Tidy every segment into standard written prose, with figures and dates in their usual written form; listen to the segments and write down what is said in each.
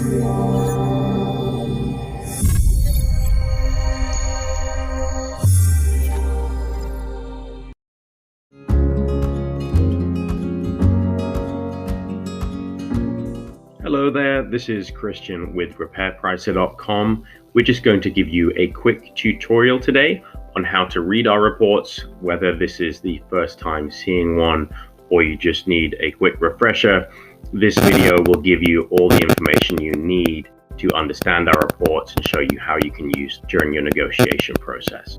Hello there, this is Christian with RepairPricer.com. We're just going to give you a quick tutorial today on how to read our reports, whether this is the first time seeing one or you just need a quick refresher. This video will give you all the information you need to understand our reports and show you how you can use during your negotiation process.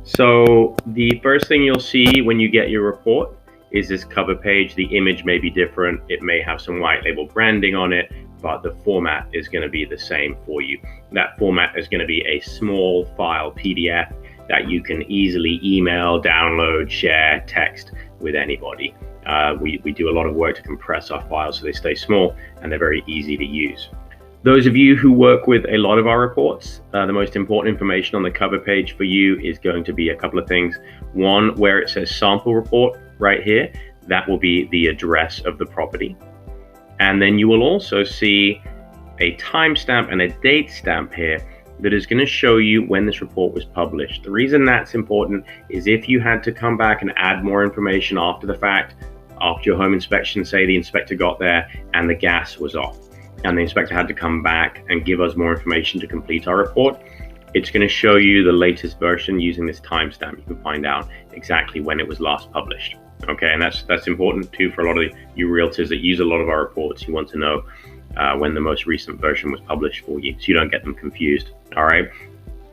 So the first thing you'll see when you get your report is this cover page. The image may be different. It may have some white label branding on it, but the format is going to be the same for you. That format is going to be a small file PDF that you can easily email, download, share, text with anybody. We do a lot of work to compress our files so they stay small and they're very easy to use. Those of you who work with a lot of our reports, the most important information on the cover page for you is going to be a couple of things. One, where it says sample report right here, that will be the address of the property. And then you will also see a timestamp and a date stamp here that is going to show you when this report was published. The reason that's important is if you had to come back and add more information after the fact, after your home inspection, say the inspector got there and the gas was off, and the inspector had to come back and give us more information to complete our report, it's going to show you the latest version using this timestamp. You can find out exactly when it was last published. Okay, and that's important too for a lot of you realtors that use a lot of our reports. You want to know when the most recent version was published for you, so you don't get them confused. All right.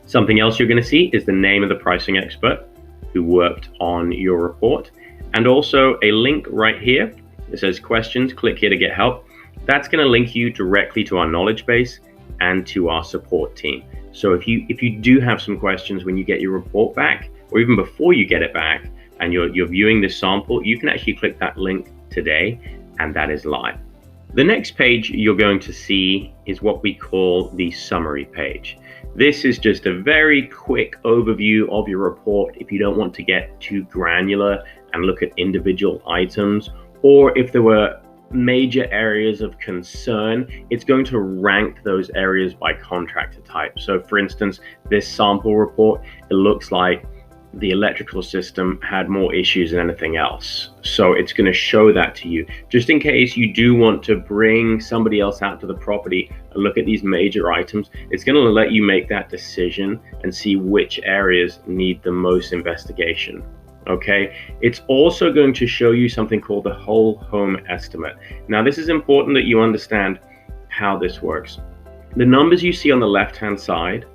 Something else you're going to see is the name of the pricing expert who worked on your report, and also a link right here that says questions. Click here to get help. That's going to link you directly to our knowledge base and to our support team. So if you do have some questions when you get your report back, or even before you get it back, and you're viewing this sample, you can actually click that link today, and that is live. The next page you're going to see is what we call the summary page. This is just a very quick overview of your report if you don't want to get too granular and look at individual items, or if there were major areas of concern, it's going to rank those areas by contractor type. So for instance, this sample report, it looks like the electrical system had more issues than anything else. So it's going to show that to you, just in case you do want to bring somebody else out to the property and look at these major items. It's going to let you make that decision and see which areas need the most investigation. Okay, it's also going to show you something called the whole home estimate. Now, this is important that you understand how this works. The numbers you see on the left-hand side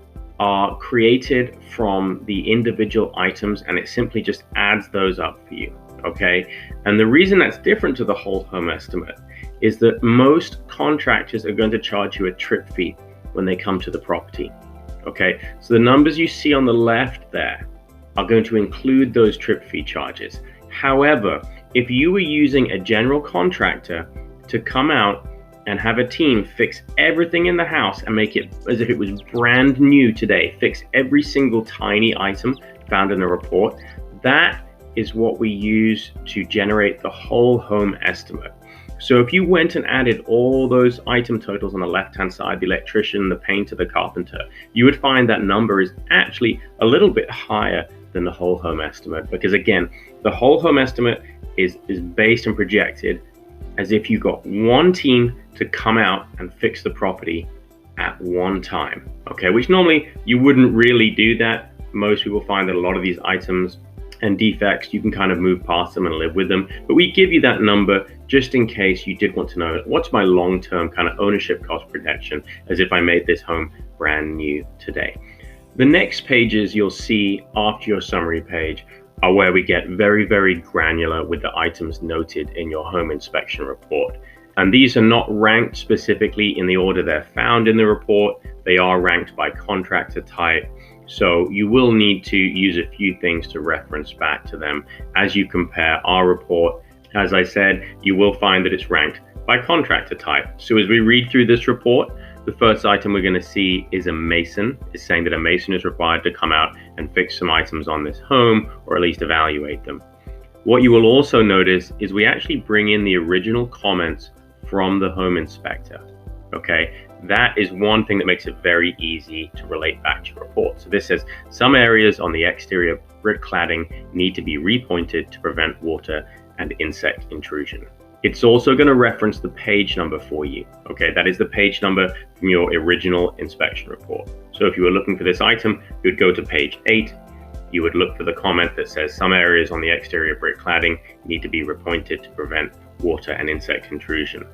are created from the individual items, and it simply just adds those up for you. Okay, and the reason that's different to the whole home estimate is that most contractors are going to charge you a trip fee when they come to the property. Okay, so the numbers you see on the left there are going to include those trip fee charges. However, if you were using a general contractor to come out and have a team fix everything in the house and make it as if it was brand new today, fix every single tiny item found in the report, that is what we use to generate the whole home estimate. So if you went and added all those item totals on the left-hand side, the electrician, the painter, the carpenter, you would find that number is actually a little bit higher than the whole home estimate, because again, the whole home estimate is based and projected as if you got one team to come out and fix the property at one time. Okay, which normally you wouldn't really do that. Most people find that a lot of these items and defects, you can kind of move past them and live with them, but we give you that number just in case you did want to know what's my long-term kind of ownership cost protection, as if I made this home brand new today. The next pages you'll see after your summary page are where we get very, very granular with the items noted in your home inspection report. And these are not ranked specifically in the order they're found in the report. They are ranked by contractor type. So you will need to use a few things to reference back to them as you compare our report. As I said, you will find that it's ranked by contractor type. So as we read through this report, the first item we're going to see is a mason. It's saying that a mason is required to come out and fix some items on this home, or at least evaluate them. What you will also notice is we actually bring in the original comments from the home inspector. Okay, that is one thing that makes it very easy to relate back to your report. So this says some areas on the exterior brick cladding need to be repointed to prevent water and insect intrusion. It's also going to reference the page number for you. Okay, that is the page number from your original inspection report. So if you were looking for this item, you would go to page 8. You would look for the comment that says some areas on the exterior brick cladding need to be repointed to prevent water and insect intrusion.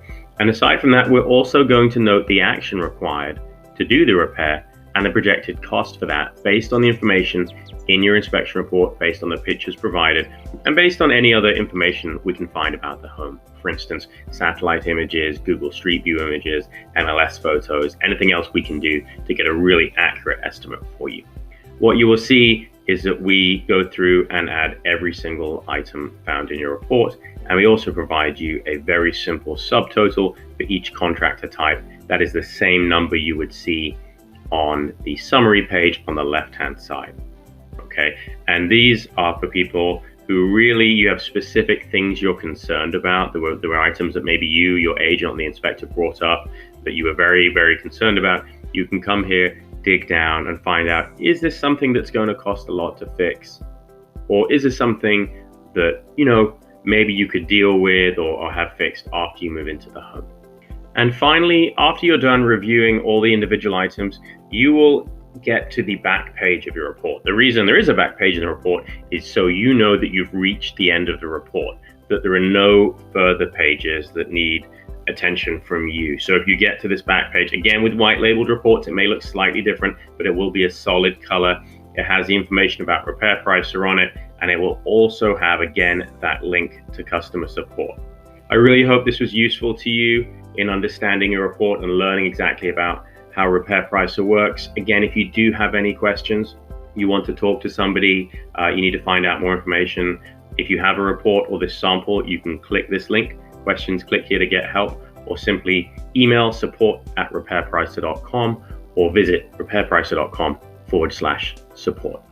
And aside from that, we're also going to note the action required to do the repair and the projected cost for that based on the information in your inspection report, based on the pictures provided, and based on any other information we can find about the home. For instance, satellite images, Google Street View images, MLS photos, anything else we can do to get a really accurate estimate for you. What you will see is that we go through and add every single item found in your report, and we also provide you a very simple subtotal for each contractor type. That is the same number you would see on the summary page on the left-hand side. Okay, and these are for people who really, you have specific things you're concerned about. There were items that maybe you, your agent, or the inspector brought up that you were very, very concerned about. You can come here, dig down and find out, is this something that's going to cost a lot to fix? Or is this something that, maybe you could deal with or have fixed after you move into the home? And finally, after you're done reviewing all the individual items, you will get to the back page of your report. The reason there is a back page in the report is so you know that you've reached the end of the report, that there are no further pages that need attention from you. So if you get to this back page, again with white labeled reports, it may look slightly different, but it will be a solid color. It has the information about Repair Pricer on it, and it will also have, again, that link to customer support. I really hope this was useful to you in understanding your report and learning exactly about how Repair Pricer works. Again, if you do have any questions, you want to talk to somebody, you need to find out more information. If you have a report or this sample, you can click this link, questions, click here to get help, or simply email support@repairpricer.com or visit repairpricer.com/support.